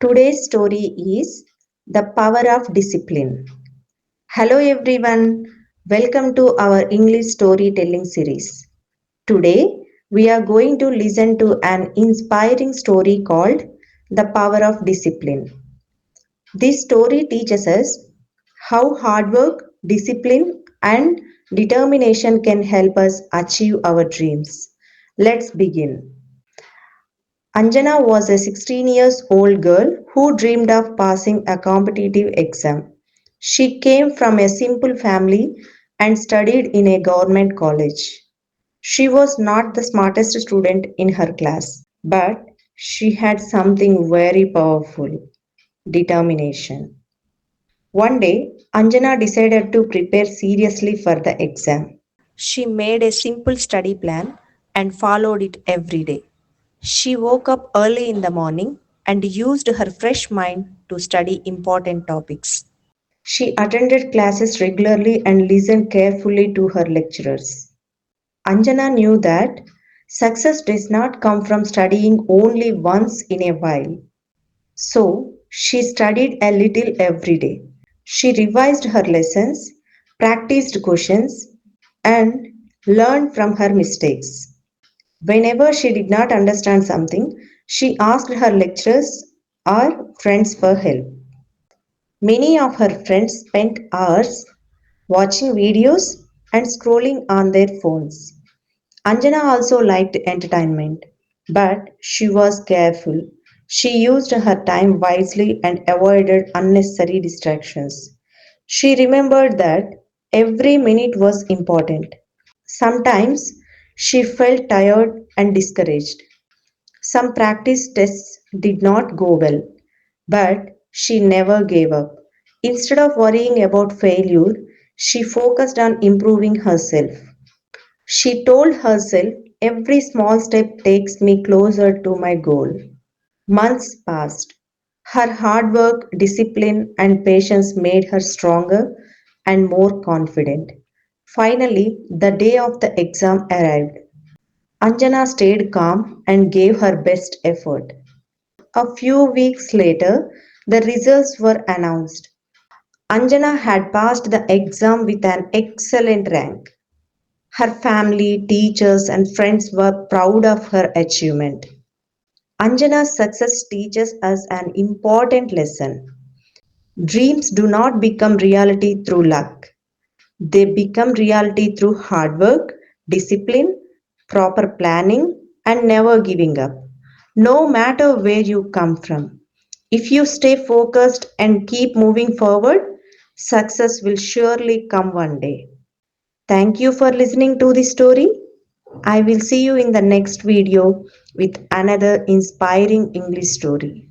Today's story is The Power of Discipline. Hello everyone, welcome to our English storytelling series. Today we are going to listen to an inspiring story called The Power of Discipline. This story teaches us how hard work, discipline, and determination can help us achieve our dreams. Let's begin. Anjana was a 16 years old girl who dreamed of passing a competitive exam. She came from a simple family and studied in a government college. She was not the smartest student in her class, but she had something very powerful: determination. One day, Anjana decided to prepare seriously for the exam. She made a simple study plan and followed it every day. She woke up early in the morning and used her fresh mind to study important topics. She attended classes regularly and listened carefully to her lecturers. Anjana knew that success does not come from studying only once in a while. So she studied a little every day. She revised her lessons, practiced questions, and learned from her mistakes. Whenever she did not understand something, she asked her lecturers or friends for help. Many of her friends spent hours watching videos and scrolling on their phones. Anjana also liked entertainment, but she was careful. She used her time wisely and avoided unnecessary distractions. She remembered that every minute was important. Sometimes she felt tired and discouraged. Some practice tests did not go well, but she never gave up. Instead of worrying about failure, she focused on improving herself. She told herself, every small step takes me closer to my goal. Months passed. Her hard work, discipline, and patience made her stronger and more confident. Finally, the day of the exam arrived. Anjana stayed calm and gave her best effort. A few weeks later, the results were announced. Anjana had passed the exam with an excellent rank. Her family, teachers, and friends were proud of her achievement. Anjana's success teaches us an important lesson. Dreams do not become reality through luck. They become reality through hard work, discipline, proper planning, and never giving up. No matter where you come from, if you stay focused and keep moving forward, success will surely come one day. Thank you for listening to this story. I will see you in the next video with another inspiring English story.